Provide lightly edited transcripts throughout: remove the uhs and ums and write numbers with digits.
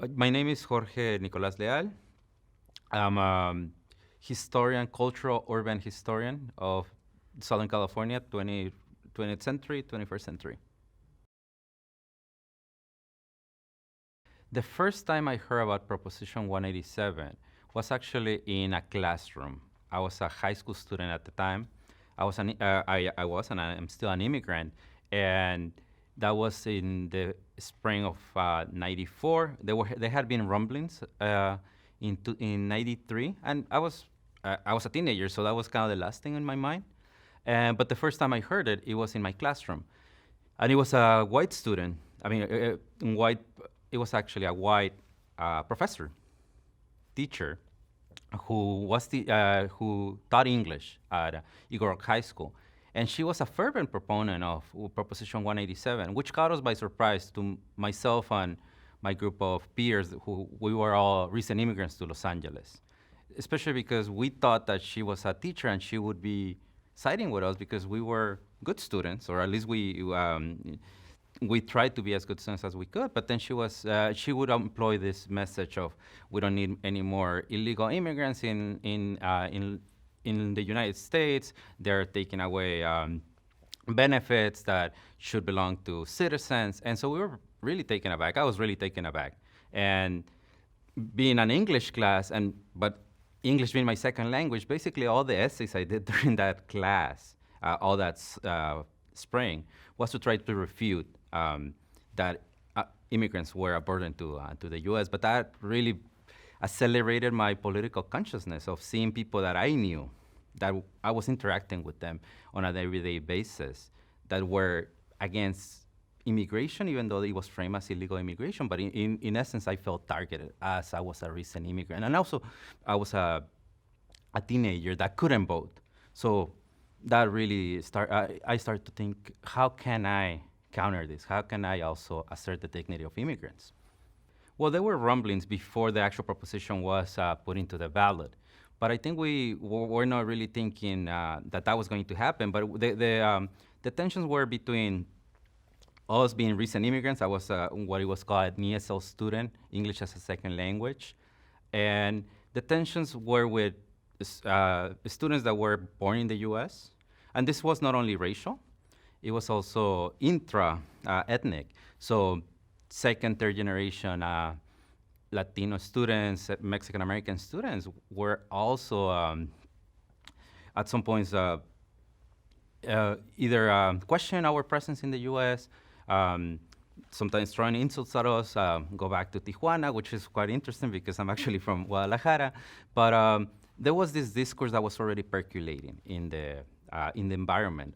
My name is Jorge Nicolás Leal. I'm a historian, cultural urban historian of Southern California, 20th century, 21st century. The first time I heard about Proposition 187 was actually in a classroom. I was a high school student at the time. I was, and I am still an immigrant. And that was in the spring of '94. There had been rumblings in '93, and I was a teenager, so that was kind of the last thing in my mind. But the first time I heard it, it was in my classroom, and it was a white student. I mean, white. It was actually a white professor, teacher, who taught English at Igor High School, and she was a fervent proponent of Proposition 187, which caught us by surprise to myself and my group of peers who we were all recent immigrants to Los Angeles, especially because we thought that she was a teacher and she would be siding with us because we were good students, or at least we tried to be as good students as we could. But then she would employ this message of we don't need any more illegal immigrants in the United States. They're taking away benefits that should belong to citizens, and so we were really taken aback. I was really taken aback, and being an English class, but English being my second language, basically all the essays I did during that class, all that spring, was to try to refute that immigrants were a burden to the U.S. But that really accelerated my political consciousness of seeing people that I knew, that I was interacting with them on an everyday basis, that were against immigration, even though it was framed as illegal immigration. But in essence, I felt targeted as I was a recent immigrant. And also, I was a teenager that couldn't vote. So that really I started to think, how can I counter this? How can I also assert the dignity of immigrants? Well, there were rumblings before the actual proposition was put into the ballot. But I think we were not really thinking that was going to happen. But the tensions were between us being recent immigrants. I was what it was called an ESL student, English as a second language. And the tensions were with students that were born in the US. And this was not only racial, it was also intra-ethnic. So second, third generation Latino students, Mexican American students were also at some points either questioning our presence in the U.S., sometimes throwing insults at us. Go back to Tijuana, which is quite interesting because I'm actually from Guadalajara. But there was this discourse that was already percolating in the environment.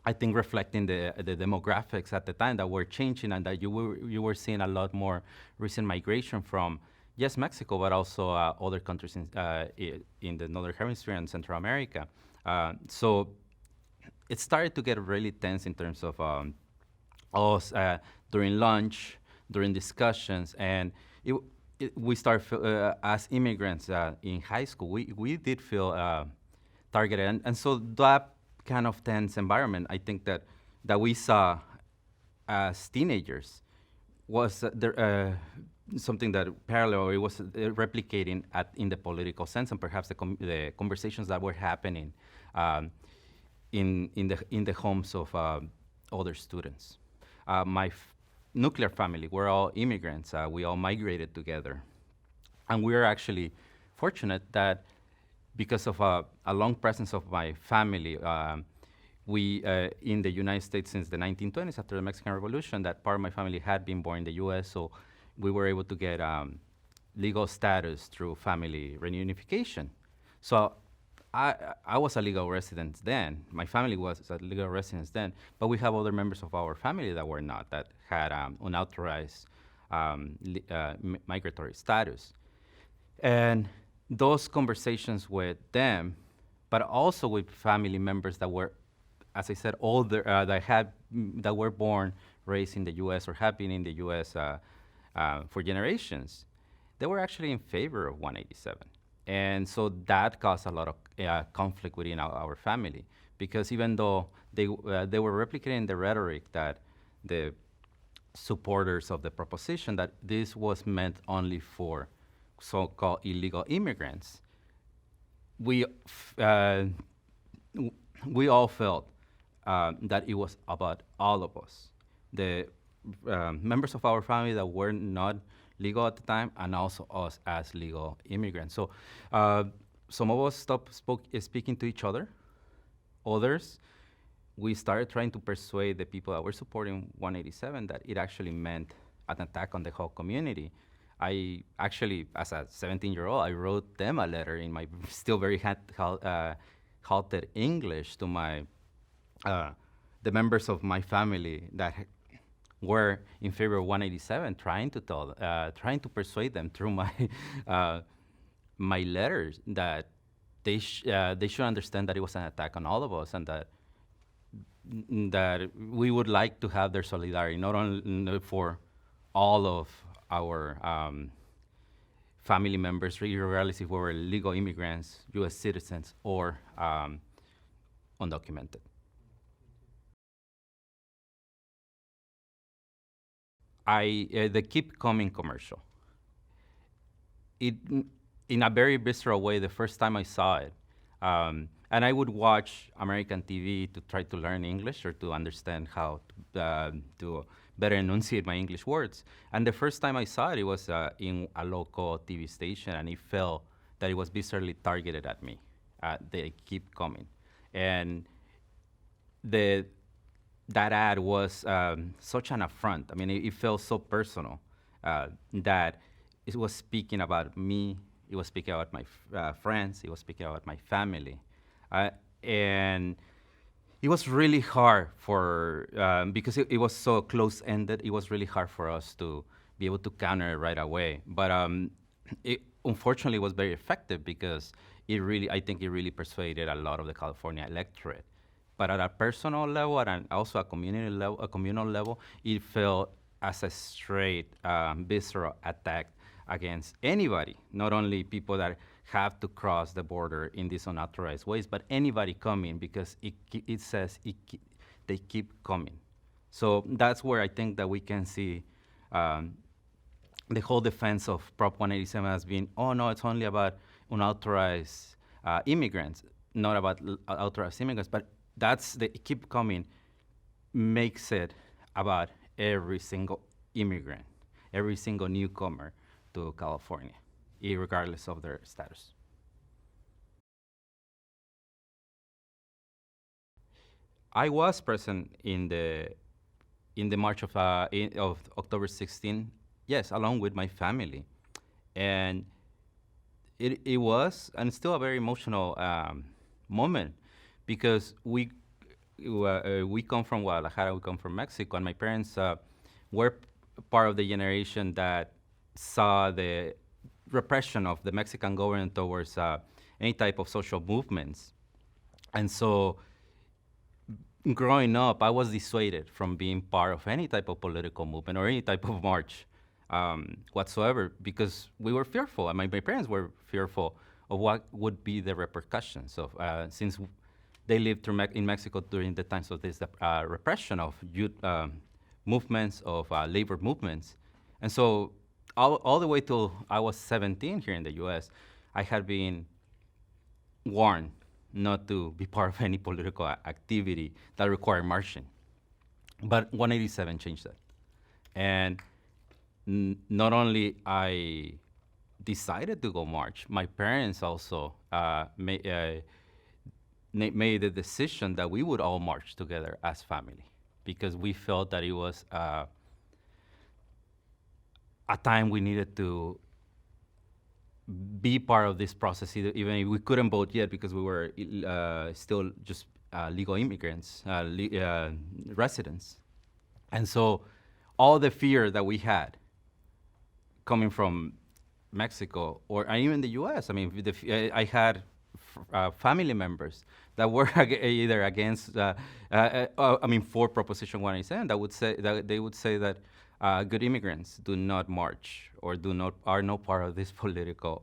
I think reflecting the demographics at the time that were changing, and that you were seeing a lot more recent migration from, yes, Mexico, but also other countries in the Northern Hemisphere and Central America. So it started to get really tense in terms of us during lunch, during discussions, and we start as immigrants in high school, we did feel targeted, and so that kind of tense environment, I think that we saw as teenagers was something that parallel, it was replicating in the political sense, and perhaps the conversations that were happening in the homes of other students. My nuclear family, we're all immigrants. We all migrated together, and we are actually fortunate that because of a long presence of my family, we in the United States since the 1920s, after the Mexican Revolution, that part of my family had been born in the U.S., so we were able to get legal status through family reunification. So I was a legal resident then. My family was a legal resident then, but we have other members of our family that were not, that had unauthorized migratory status. And those conversations with them, but also with family members that were, as I said, older, that were born, raised in the U.S. or have been in the U.S. For generations, they were actually in favor of 187. And so that caused a lot of conflict within our family, because even though they were replicating the rhetoric that the supporters of the proposition that this was meant only for so-called illegal immigrants, we we all felt that it was about all of us, the members of our family that were not legal at the time, and also us as legal immigrants. So some of us stopped speaking to each other. Others, we started trying to persuade the people that were supporting 187 that it actually meant an attack on the whole community. I actually, as a 17-year-old, I wrote them a letter in my still very halted English to my the members of my family that were in favor of 187, trying to persuade them through my my letters that they should understand that it was an attack on all of us, and that we would like to have their solidarity, not only for all of our family members, regardless if we were legal immigrants, U.S. citizens, or undocumented. The Keep Coming commercial. It, in a very visceral way, the first time I saw it, and I would watch American TV to try to learn English or to understand how to better enunciate my English words. And the first time I saw it, it was in a local TV station, and it felt that it was viscerally targeted at me. They keep coming. And that ad was such an affront. I mean, it felt so personal that it was speaking about me, it was speaking about my friends, it was speaking about my family. And it was really hard for, because it was so close-ended, it was really hard for us to be able to counter it right away. But it unfortunately was very effective because I think it really persuaded a lot of the California electorate. But at a personal level and also a communal level, it felt as a straight, visceral attack against anybody, not only people that have to cross the border in these unauthorized ways, but anybody coming, because it says they keep coming. So that's where I think that we can see the whole defense of Prop 187 as being, oh no, it's only about unauthorized immigrants, not about authorized immigrants, but that's the keep coming makes it about every single immigrant, every single newcomer to California, regardless of their status. I was present in the march of October 16, yes, along with my family, and it was and still a very emotional moment, because we come from Guadalajara, we come from Mexico, and my parents were part of the generation that saw the repression of the Mexican government towards any type of social movements. And so growing up, I was dissuaded from being part of any type of political movement or any type of march whatsoever, because we were fearful, and my parents were fearful of what would be the repercussions of, since they lived in Mexico during the times of this repression of youth movements, of labor movements. And so all the way till I was 17 here in the US, I had been warned not to be part of any political activity that required marching. But 187 changed that. And not only I decided to go march, my parents also made the decision that we would all march together as family, because we felt that it was a time we needed to be part of this process, even if we couldn't vote yet because we were still just legal immigrants, residents. And so all the fear that we had coming from Mexico or even the US, I mean, I had family members that were either against, for Proposition 187, that would say that they would say that good immigrants do not march or are no part of these political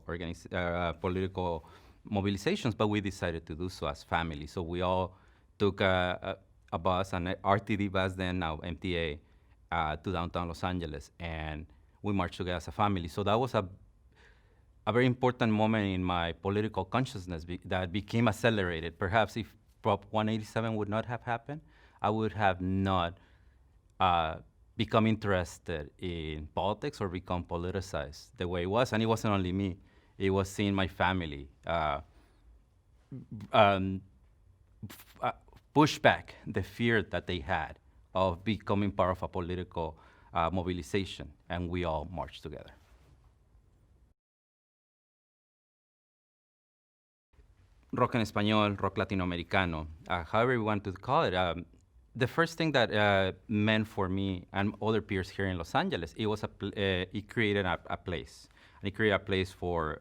political mobilizations, but we decided to do so as family. So we all took a bus, an RTD bus then, now MTA, to downtown Los Angeles, and we marched together as a family. So that was a very important moment in my political consciousness that became accelerated. Perhaps if Prop 187 would not have happened, I would have not uh, become interested in politics or become politicized the way it was. And it wasn't only me; it was seeing my family um, push back the fear that they had of becoming part of a political mobilization, and we all marched together. Rock en español, rock latinoamericano, however you want to call it. The first thing that meant for me and other peers here in Los Angeles, it was it created a place. And it created a place for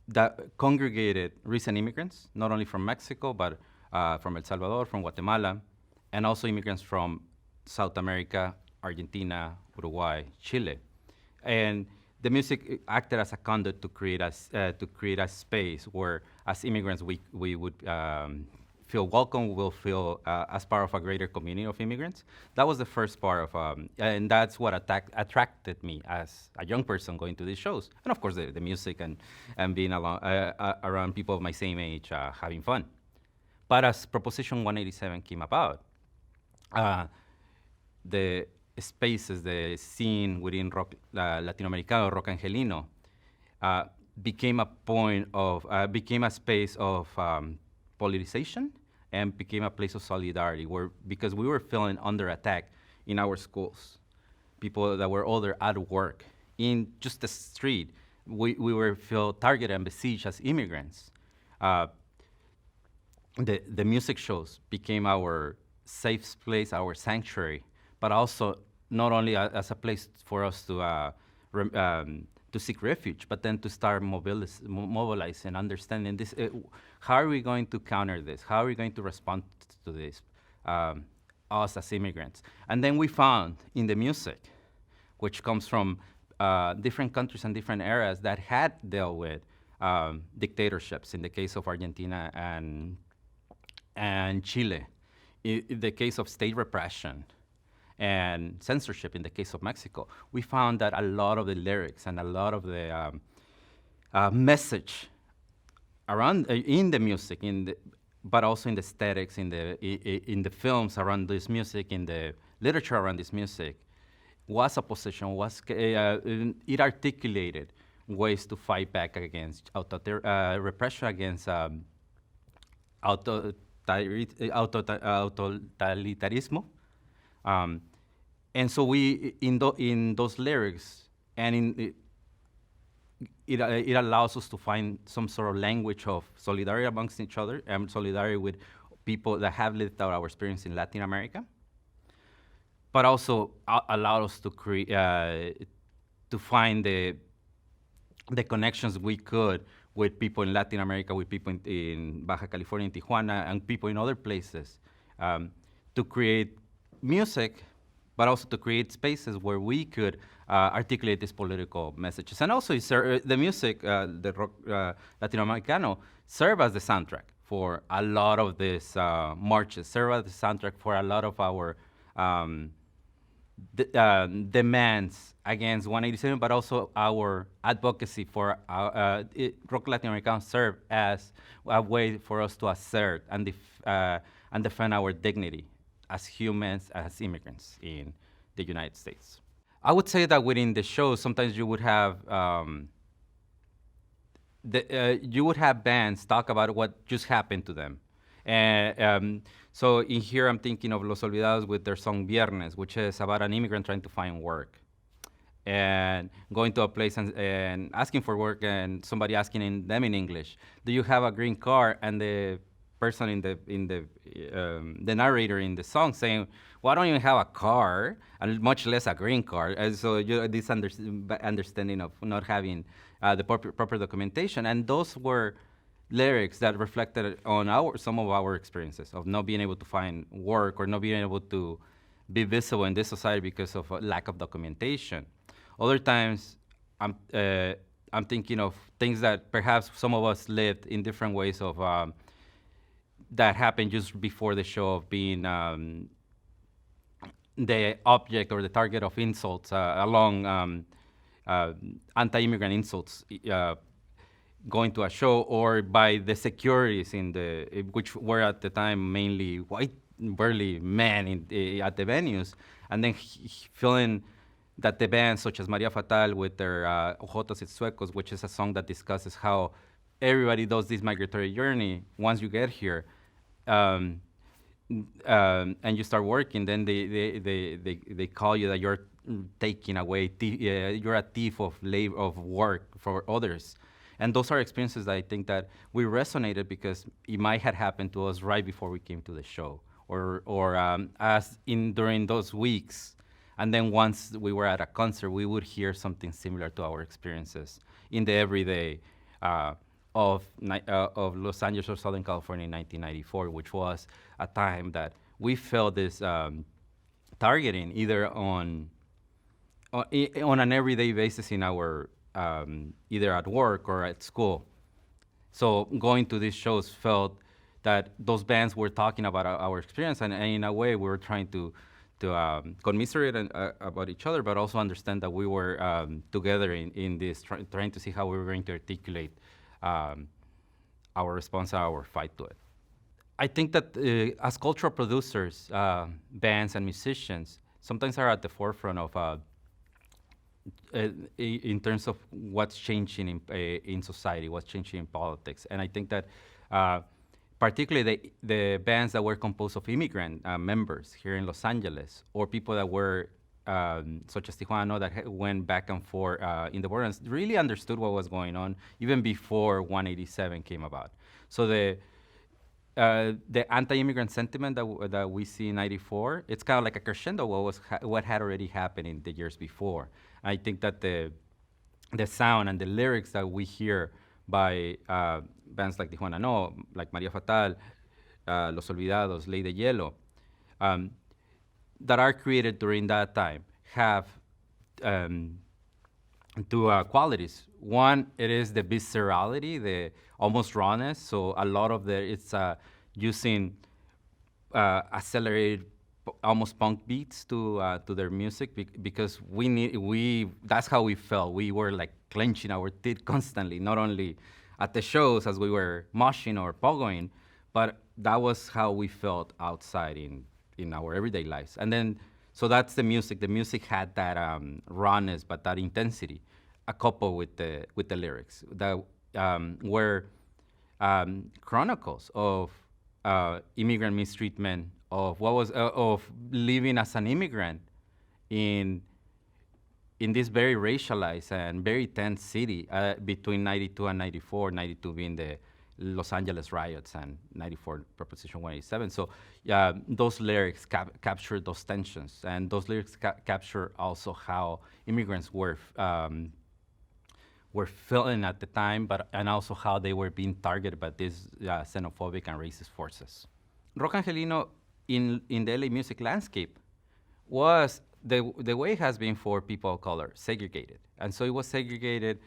that congregated recent immigrants, not only from Mexico, but from El Salvador, from Guatemala, and also immigrants from South America, Argentina, Uruguay, Chile. And the music acted as a conduit to create a space where, as immigrants, we would feel welcome, we will feel as part of a greater community of immigrants. That was the first part of, and that's what attracted me as a young person going to these shows. And of course, the music and being around people of my same age, having fun. But as Proposition 187 came about, the spaces, the scene within rock Latinoamericano, rock angelino, became a point of, became a space of politicization and became a place of solidarity because we were feeling under attack in our schools. People that were older at work, in just the street, we were feel targeted and besieged as immigrants. The music shows became our safe place, our sanctuary, but also not only as a place for us to seek refuge, but then to start mobilizing, understanding this. How are we going to counter this? How are we going to respond to this, us as immigrants? And then we found in the music, which comes from different countries and different eras that had dealt with dictatorships, in the case of Argentina and Chile, in the case of state repression, and censorship in the case of Mexico, we found that a lot of the lyrics and a lot of the message around in the music, but also in the aesthetics, in the films around this music, in the literature around this music, was a position. It articulated ways to fight back against repression, against totalitarianismo. And so we, in those lyrics, and it allows us to find some sort of language of solidarity amongst each other, and solidarity with people that have lived out our experience in Latin America, but also allowed us to create, to find the connections we could with people in Latin America, with people in Baja California, in Tijuana, and people in other places, to create music, but also to create spaces where we could articulate these political messages. And also, the music, the rock Latinoamericano, serve as the soundtrack for a lot of these marches, serve as the soundtrack for a lot of our demands against 187, but also our advocacy for rock Latinoamericano serve as a way for us to assert and defend our dignity as humans, as immigrants in the United States. I would say that within the show, sometimes you would have bands talk about what just happened to them. And so in here, I'm thinking of Los Olvidados with their song Viernes, which is about an immigrant trying to find work and going to a place and asking for work, and somebody asking them in English, "Do you have a green card?" And the person the narrator in the song saying, "Well, I don't even have a car, and much less a green card." And so this understanding of not having the proper documentation, and those were lyrics that reflected on some of our experiences of not being able to find work or not being able to be visible in this society because of a lack of documentation. Other times, I'm thinking of things that perhaps some of us lived in different ways of that happened just before the show, of being the object or the target of insults along anti-immigrant insults going to a show, or by the securities in the which were at the time mainly white burly men at the venues, and then feeling that the bands such as Maria Fatal with their Ojotos y Suecos, which is a song that discusses how everybody does this migratory journey. Once you get here, um, and you start working, then they call you that you're taking away, you're a thief of labor, of work for others. And those are experiences that I think that we resonated because it might have happened to us right before we came to the show, or as in during those weeks. And then once we were at a concert, we would hear something similar to our experiences in the everyday uh, of Los Angeles or Southern California in 1994, which was a time that we felt this targeting either on an everyday basis in our either at work or at school. So going to these shows felt that those bands were talking about our experience, and in a way we were trying to commiserate about each other, but also understand that we were together in this, trying to see how we were going to articulate um, our response, our fight to it. I think that as cultural producers, bands and musicians sometimes are at the forefront of in terms of what's changing in society, what's changing in politics. And I think that particularly the bands that were composed of immigrant members here in Los Angeles, or people that were such as Tijuana, that went back and forth in the border and really understood what was going on even before 187 came about. So the anti-immigrant sentiment that we see in '94, it's kind of like a crescendo what had already happened in the years before. I think that the sound and the lyrics that we hear by bands like Tijuana No, like Maria Fatal, Los Olvidados, Ley de Hielo, that are created during that time have two qualities. One, it is the viscerality, the almost rawness. So a lot of it's using accelerated, almost punk beats to their music because that's how we felt. We were like clenching our teeth constantly, not only at the shows as we were moshing or pogoing, but that was how we felt outside in our everyday lives. And then, so that's the music. The music had that rawness, but that intensity, coupled with the lyrics that were chronicles of immigrant mistreatment, of what was of living as an immigrant in this very racialized and very tense city between 92 and 94, 92 being the Los Angeles riots and 94 Proposition 187. So those lyrics capture those tensions, and those lyrics capture also how immigrants were feeling at the time, and also how they were being targeted by these xenophobic and racist forces. Rock Angelino in the LA music landscape was the way it has been for people of color, segregated. And so it was segregated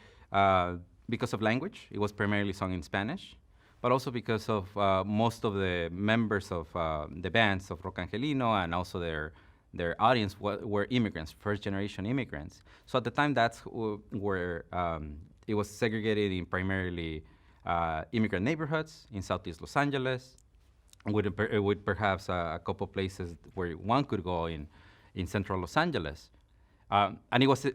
because of language. It was primarily sung in Spanish, but also because of most of the members of the bands of Rock Angelino and also their audience were immigrants, first-generation immigrants. So at the time, that's where it was segregated in primarily immigrant neighborhoods in Southeast Los Angeles, with perhaps a couple places where one could go in Central Los Angeles. And it was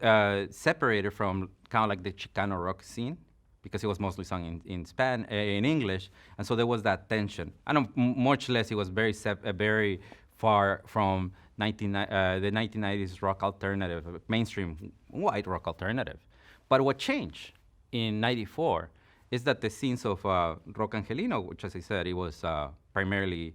separated from kind of like the Chicano rock scene, because it was mostly sung in English, and so there was that tension. And much less, it was very far from the 1990s rock alternative, mainstream white rock alternative. But what changed in '94 is that the scenes of Rock Angelino, which, as I said, it was primarily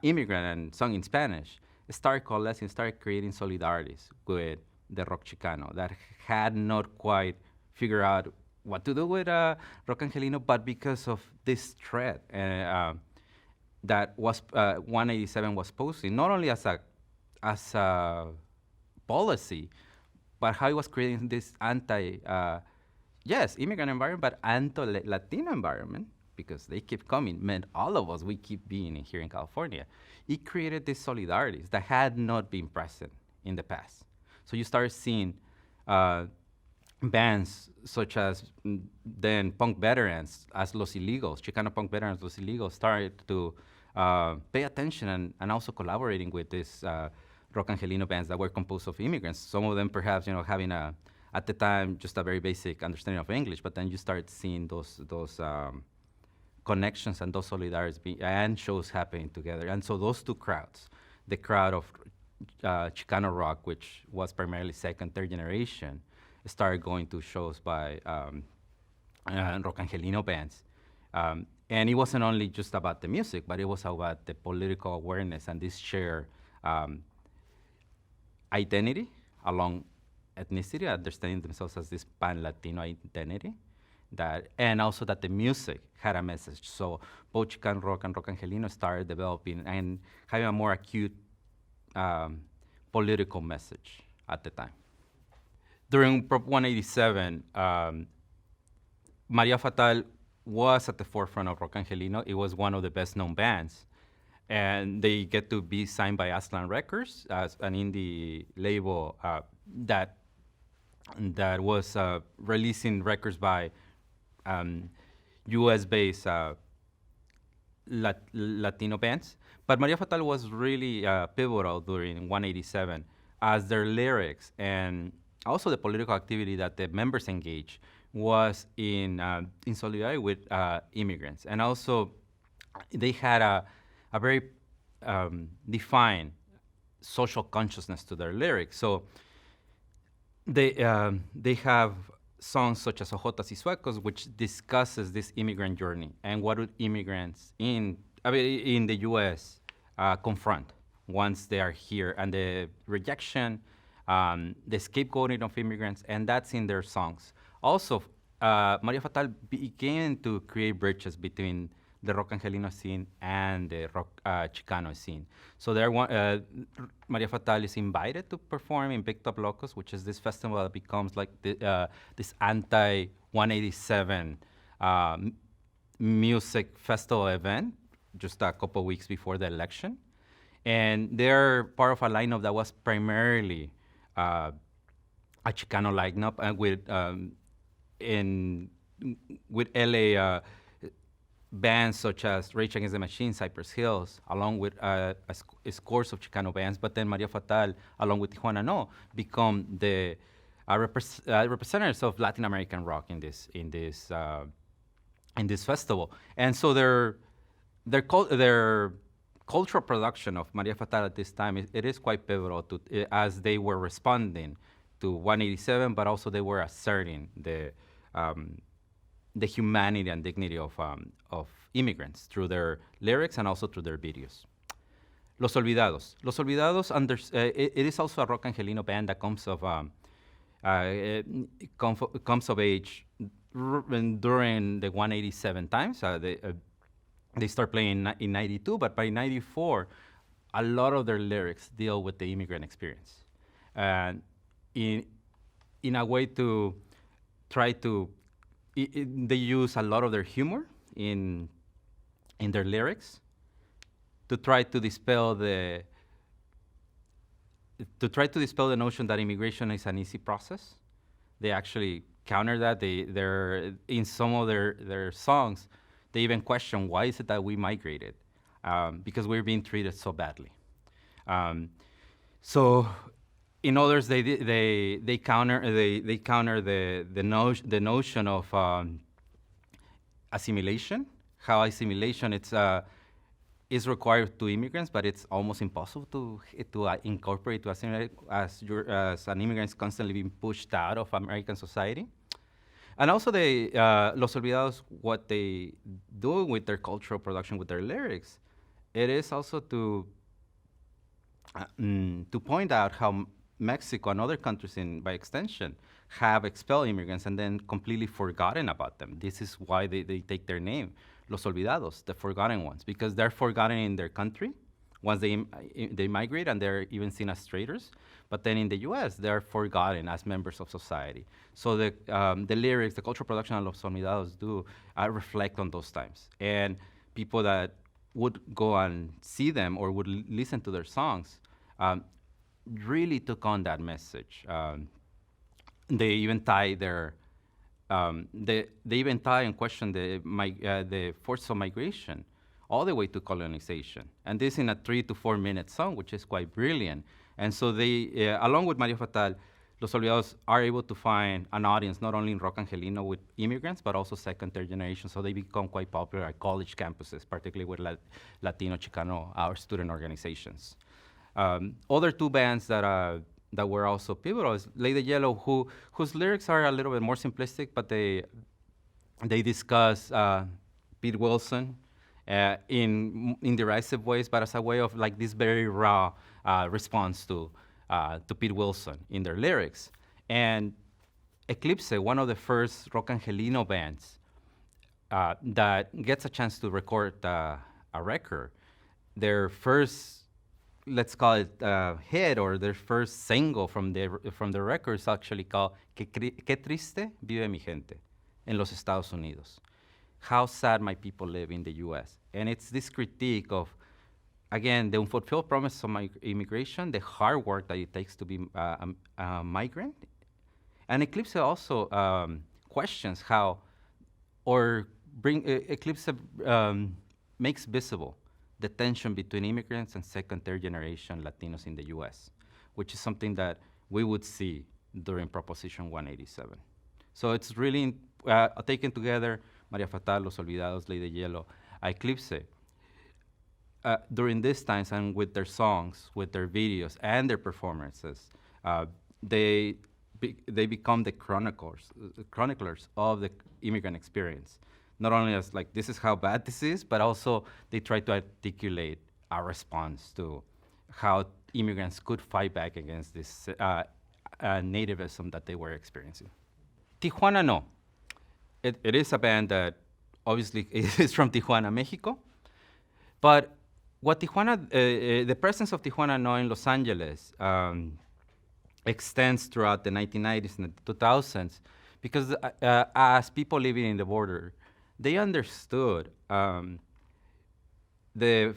immigrant and sung in Spanish, started coalescing, started creating solidarities with the rock Chicano that had not quite figured out what to do with Rock Angelino, but because of this threat that was 187 was posing, not only as a policy, but how it was creating this immigrant environment, but anti-Latino environment, because they keep coming, meant all of us, we keep being here in California. It created these solidarities that had not been present in the past. So you start seeing bands such as then punk veterans as Los Illegals, Chicano punk veterans, Los Illegals, started to pay attention and also collaborating with these rock angelino bands that were composed of immigrants. Some of them perhaps, having at the time, just a very basic understanding of English, but then you start seeing those connections and those solidarities and shows happening together. And so those two crowds, the crowd of Chicano rock, which was primarily second, third generation, started going to shows by rock angelino bands. And it wasn't only just about the music, but it was about the political awareness and this shared identity along ethnicity, understanding themselves as this pan-Latino identity, and also that the music had a message. So both Chicano rock and rock angelino started developing and having a more acute political message at the time. During Prop 187, Maria Fatal was at the forefront of rock angelino. It was one of the best-known bands. And they get to be signed by Aztlan Records as an indie label that was releasing records by US-based Latino bands. But Maria Fatal was really pivotal during 187 as their lyrics and also the political activity that the members engaged was in solidarity with immigrants. And also they had a very defined social consciousness to their lyrics. So they have songs such as Ojotas y Suecos, which discusses this immigrant journey and what would immigrants in the U.S. Confront once they are here, and the rejection, the scapegoating of immigrants, and that's in their songs. Also, Maria Fatal began to create bridges between the rock angelino scene and the rock Chicano scene. So Maria Fatal is invited to perform in Big Top Locos, which is this festival that becomes like this anti-187 music festival event just a couple weeks before the election. And they're part of a lineup that was primarily a Chicano lineup and with LA bands such as Rage Against the Machine, Cypress Hills, along with a scores of Chicano bands, but then Maria Fatal, along with Tijuana No, become the representatives of Latin American rock in this festival. And so their cultural production of Maria Fatal at this time it is quite pivotal as they were responding to 187, but also they were asserting the humanity and dignity of immigrants through their lyrics and also through their videos. Los Olvidados. Los Olvidados, it is also a rock angelino band that comes of age during the 187 times. They start playing in 92, but by 94, a lot of their lyrics deal with the immigrant experience. And in a way to try to they use a lot of their humor in their lyrics to try to dispel the notion that immigration is an easy process. They actually counter that. They're in some of their songs, they even question why is it that we migrated, because we're being treated so badly. So in others, they counter the notion of assimilation. How assimilation is required to immigrants, but it's almost impossible to incorporate, to assimilate, as an immigrant is constantly being pushed out of American society. And also Los Olvidados, what they do with their cultural production, with their lyrics, it is also to point out how Mexico and other countries, by extension, have expelled immigrants and then completely forgotten about them. This is why they take their name, Los Olvidados, the forgotten ones, because they're forgotten in their country, once they migrate and they're even seen as traitors. But then in the U.S., they're forgotten as members of society. So the lyrics, the cultural production of Los Olvidados do reflect on those times. And people that would go and see them or would listen to their songs really took on that message. They even tie their they even tie and question the force of migration all the way to colonization. And this in a 3 to 4 minute song, which is quite brilliant. And so they, along with Maria Fatal, Los Olvidados are able to find an audience not only in rock angelino with immigrants, but also second, third generation. So they become quite popular at college campuses, particularly with Latino, Chicano, our student organizations. Other two bands that were also pivotal is Ley de Hielo, whose lyrics are a little bit more simplistic, but they discuss Pete Wilson in derisive ways, but as a way of like this very raw response to Pete Wilson in their lyrics. And Eclipse, one of the first rock angelino bands that gets a chance to record a record, their first, let's call it hit, or their first single from the record is actually called Qué triste vive mi gente en los Estados Unidos. How sad my people live in the U.S. And it's this critique of, again, the unfulfilled promise of immigration, the hard work that it takes to be a migrant. And Eclipse also questions how, or Eclipse makes visible the tension between immigrants and second, third generation Latinos in the U.S., which is something that we would see during Proposition 187. So it's really taken together, Maria Fatal, Los Olvidados, Ley de Hielo, Eclipse, during these times and with their songs, with their videos, and their performances, they become the chroniclers of the immigrant experience. Not only as like, this is how bad this is, but also they try to articulate a response to how immigrants could fight back against this nativism that they were experiencing. Tijuana No. It is a band that obviously is from Tijuana, Mexico. But what Tijuana, the presence of Tijuana No in Los Angeles extends throughout the 1990s and the 2000s because as people living in the border, they understood the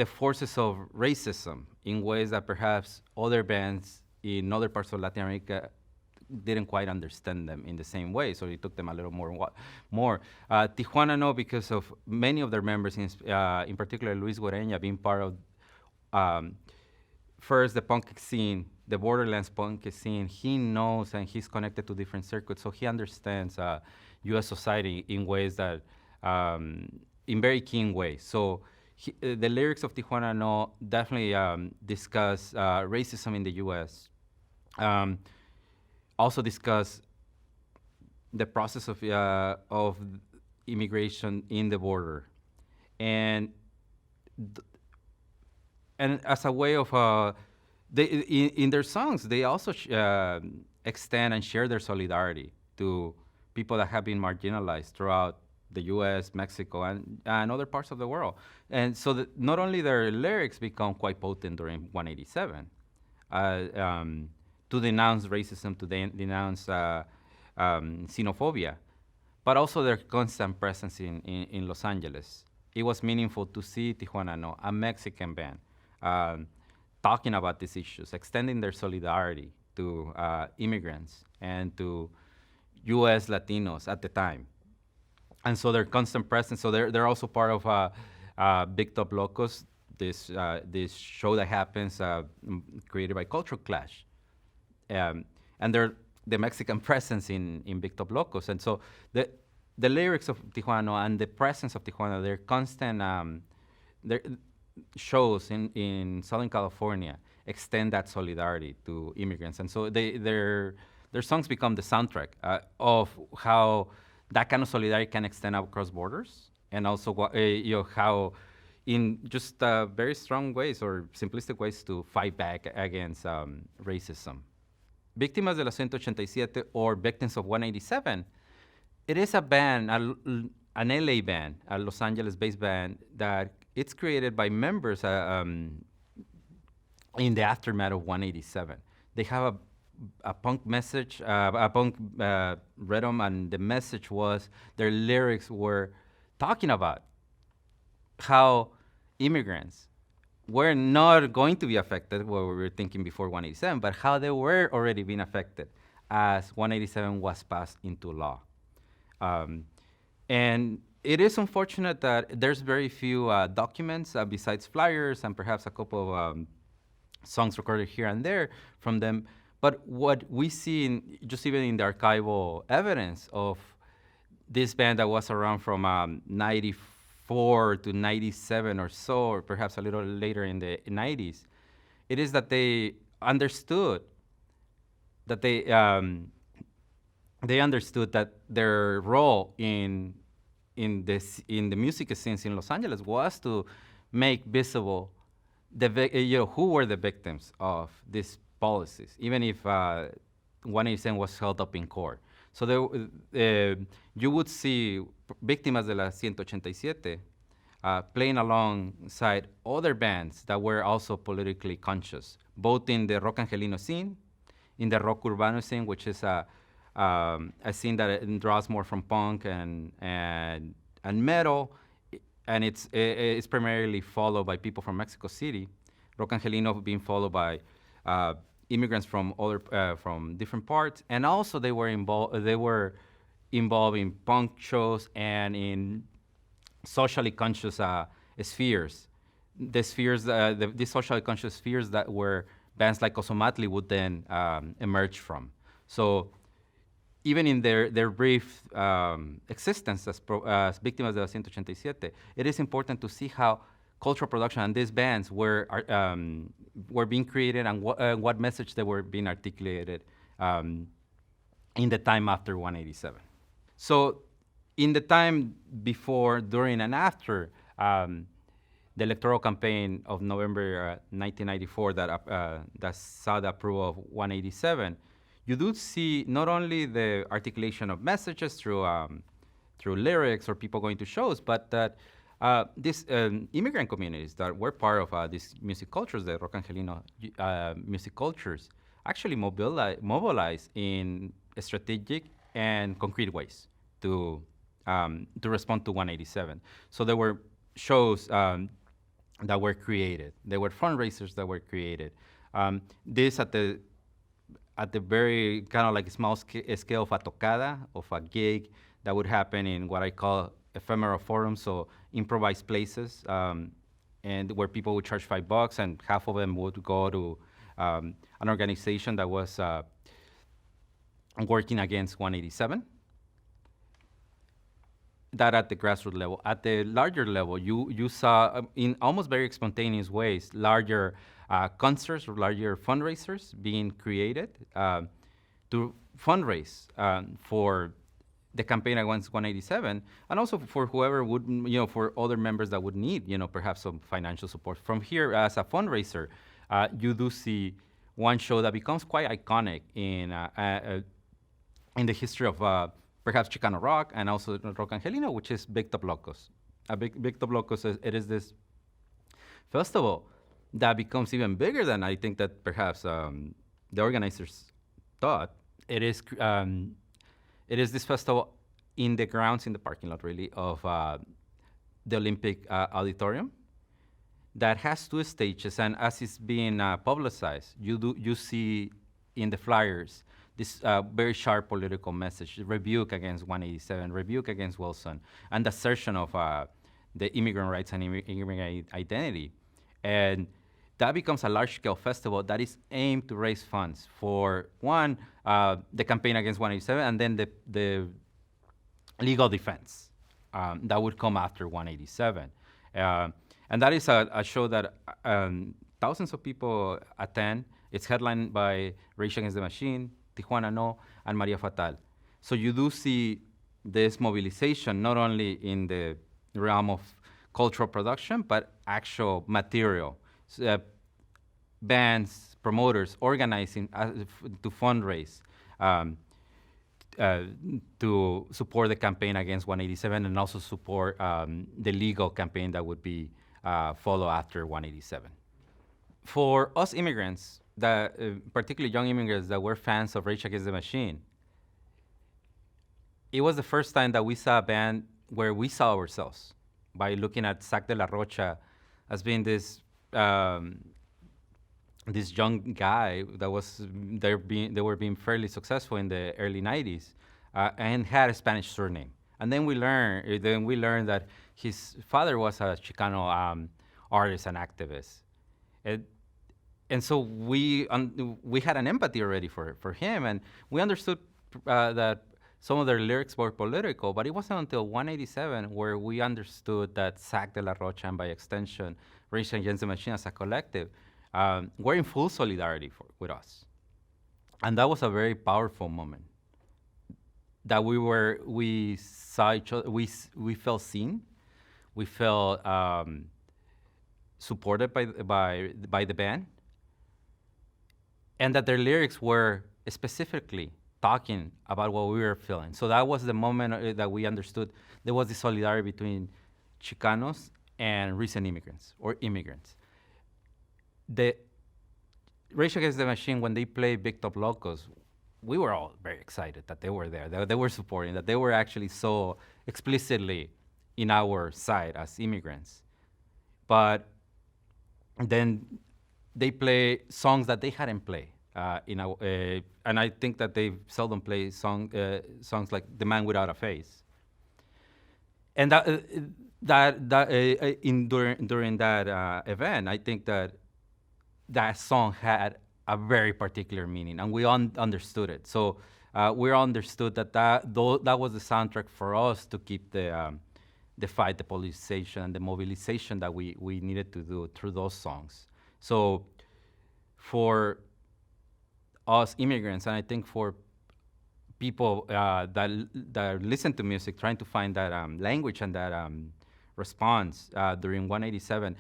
forces of racism in ways that perhaps other bands in other parts of Latin America didn't quite understand them in the same way, so it took them a little more. Tijuana No, because of many of their members, in particular Luis Guareña, being part of first the punk scene, the Borderlands punk scene. He knows and he's connected to different circuits, so he understands U.S. society in ways that, in very keen ways. So the lyrics of Tijuana No definitely discuss racism in the U.S. Also discuss the process of immigration in the border, and as a way of in their songs, they also extend and share their solidarity to people that have been marginalized throughout the U.S., Mexico, and other parts of the world. And so not only their lyrics become quite potent during 187, to denounce racism, to denounce xenophobia, but also their constant presence in Los Angeles. It was meaningful to see Tijuana No, a Mexican band, talking about these issues, extending their solidarity to immigrants and to U.S. Latinos at the time. And so their constant presence, so they're also part of Big Top Locos, this show that happens created by Cultural Clash. And they're the Mexican presence in Big Top Locos. And so the lyrics of Tijuana No and the presence of Tijuana, their constant their shows in Southern California extend that solidarity to immigrants. And so their songs become the soundtrack of how that kind of solidarity can extend across borders, and also how in just very strong ways or simplistic ways to fight back against racism. Víctimas de la 187, or Victims of 187, it is a band, an LA band, a Los Angeles-based band that it's created by members in the aftermath of 187. They have a punk message, a punk rhythm, and the message was their lyrics were talking about how immigrants were not going to be affected, what we were thinking before 187, but how they were already being affected as 187 was passed into law. And it is unfortunate that there's very few documents besides flyers and perhaps a couple of songs recorded here and there from them. But what we see, just even in the archival evidence of this band that was around from 94 to 97 or so, or perhaps a little later in the 90s, it is that they understood that they understood that their role in the music scenes in Los Angeles was to make visible who were the victims of these policies, even if 187 was held up in court. So you would see Víctimas de la 187 playing alongside other bands that were also politically conscious, both in the rock angelino scene, in the rock urbano scene, which is a scene that draws more from punk and metal, and it's primarily followed by people from Mexico City. Rock angelino being followed by immigrants from from different parts, and also they were involved in punk shows and in socially conscious spheres. These socially conscious spheres that were bands like Ozomatli would then emerge from. So even in their brief existence as Víctimas de la 187, it is important to see how cultural production and these bands were being created and what message they were being articulated in the time after 187. So in the time before, during, and after the electoral campaign of November 1994 that saw the approval of 187, you do see not only the articulation of messages through lyrics or people going to shows, but that these immigrant communities that were part of these music cultures, the rock angelino music cultures, actually mobilize in strategic and concrete ways to respond to 187. So there were shows that were created. There were fundraisers that were created. This at the very kind of like small scale of a tocada, of a gig that would happen in what I call ephemeral forums, so improvised places, and where people would charge $5 and half of them would go to an organization that was working against 187. That at the grassroots level. At the larger level, you saw in almost very spontaneous ways larger concerts or larger fundraisers being created to fundraise for the campaign against 187, and also for whoever would, for other members that would need, perhaps some financial support. From here, as a fundraiser, you do see one show that becomes quite iconic in the history of perhaps Chicano rock and also rock angelino, which is Big Top Locos. Big Top Locos, it is this festival that becomes even bigger than I think that perhaps the organizers thought. It is this festival in the grounds, in the parking lot, really, of the Olympic Auditorium that has two stages, and as it's being publicized, you see in the flyers this very sharp political message, rebuke against 187, rebuke against Wilson, and the assertion of the immigrant rights and immigrant identity. And that becomes a large-scale festival that is aimed to raise funds for, one, the campaign against 187, and then the legal defense that would come after 187. And that is a show that thousands of people attend. It's headlined by Rage Against the Machine, Tijuana No, and Maria Fatal. So you do see this mobilization not only in the realm of cultural production, but actual material. So, bands, promoters organizing to fundraise to support the campaign against 187 and also support the legal campaign that would be follow after 187. For us immigrants, that particularly young immigrants that were fans of Rage Against the Machine, it was the first time that we saw a band where we saw ourselves by looking at Zack de la Rocha as being um, this young guy that was they were being fairly successful in the early 90s and had a Spanish surname. And then we learned that his father was a Chicano artist and activist. It, and so we had an empathy already for him, and we understood that some of their lyrics were political, but it wasn't until 187 where we understood that Zack de la Rocha, and by extension, Rage Against the Machine as a collective, were in full solidarity with us. And that was a very powerful moment. That we saw each other, we felt seen, we felt supported by the band, and that their lyrics were specifically talking about what we were feeling. So that was the moment that we understood there was the solidarity between Chicanos and recent immigrants or immigrants. The Rage Against the Machine, when they played Big Top Locos, we were all very excited that they were there, that they were supporting, that they were actually so explicitly in our side as immigrants. But then they play songs that they hadn't played. And I think that they seldom play songs like "The Man Without a Face," and during that event, I think that that song had a very particular meaning, and we understood it. So we understood that was the soundtrack for us to keep the fight, the politicization, and the mobilization that we needed to do through those songs. So for us immigrants, and I think for people that listen to music, trying to find that language and that response during 187,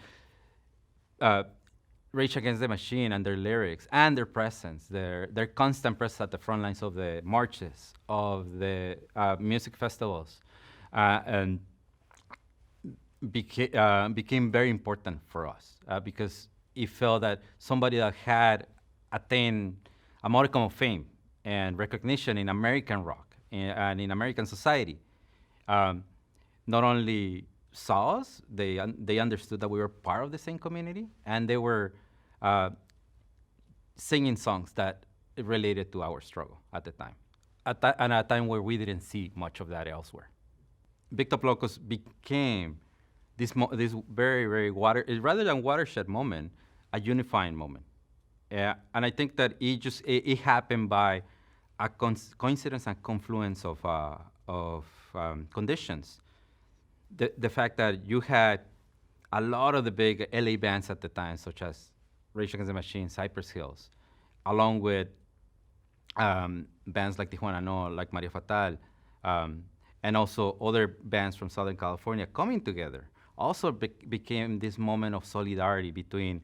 Rage Against the Machine and their lyrics and their presence, their constant presence at the front lines of the marches, of the music festivals, and became very important for us because it felt that somebody that had attained a modicum of fame and recognition in American rock and in American society, not only saw us, they understood that we were part of the same community, and they were singing songs that related to our struggle at the time, and at a time where we didn't see much of that elsewhere. Big Top Locos became this very, very rather than watershed moment, a unifying moment. And I think that it happened by a coincidence and confluence of conditions. The fact that you had a lot of the big LA bands at the time, such as Rage Against the Machine, Cypress Hills, along with bands like Tijuana No, like Maria Fatal, and also other bands from Southern California coming together, also became this moment of solidarity between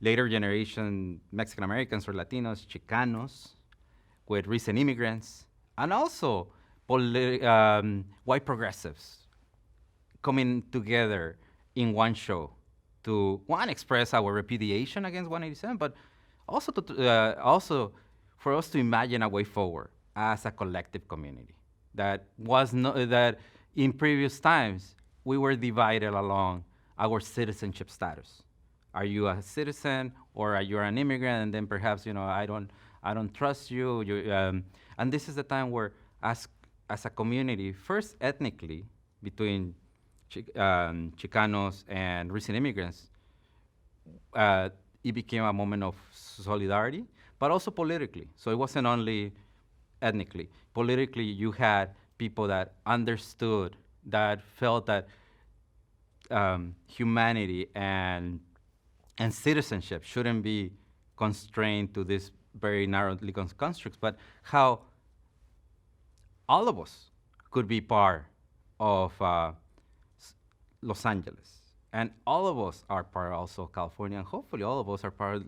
later generation Mexican Americans or Latinos, Chicanos, with recent immigrants, and also white progressives coming together in one show to, one, express our repudiation against 187, but also also for us to imagine a way forward as a collective community that that in previous times we were divided along our citizenship status. Are you a citizen or are you an immigrant? And then perhaps I don't trust you. And this is the time where, as a community, first ethnically between Chicanos and recent immigrants, it became a moment of solidarity, but also politically. So it wasn't only ethnically. Politically, you had people that understood, that felt that humanity and citizenship shouldn't be constrained to these very narrowly constructs, but how all of us could be part of Los Angeles. And all of us are part also of California, and hopefully all of us are part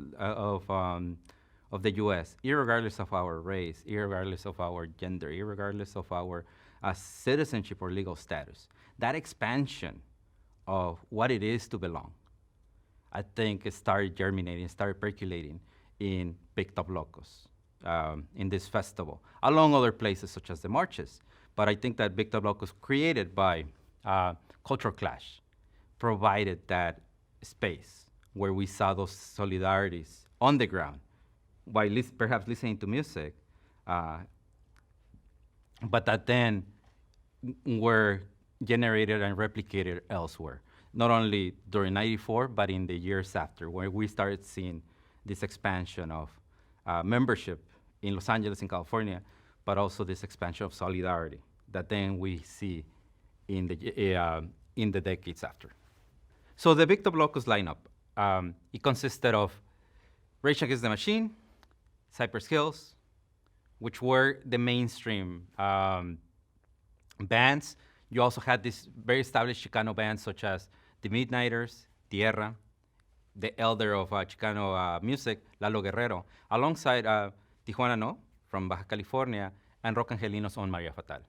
of the US, irregardless of our race, irregardless of our gender, irregardless of our citizenship or legal status. That expansion of what it is to belong, I think it started germinating, started percolating in Big Top Locos, in this festival, along other places such as the marches. But I think that Big Top Locos, created by Cultural Clash, provided that space where we saw those solidarities on the ground while perhaps listening to music, but that then were generated and replicated elsewhere, not only during '94, but in the years after, where we started seeing this expansion of membership in Los Angeles and California, but also this expansion of solidarity that then we see in the decades after. So the Big Top Locos lineup, it consisted of Rage Against the Machine, Cypress Hills, which were the mainstream bands. You also had these very established Chicano bands such as the Midnighters, Tierra, the elder of Chicano music, Lalo Guerrero, alongside Tijuana No from Baja California, and Rock Angelinos on Maria Fatal.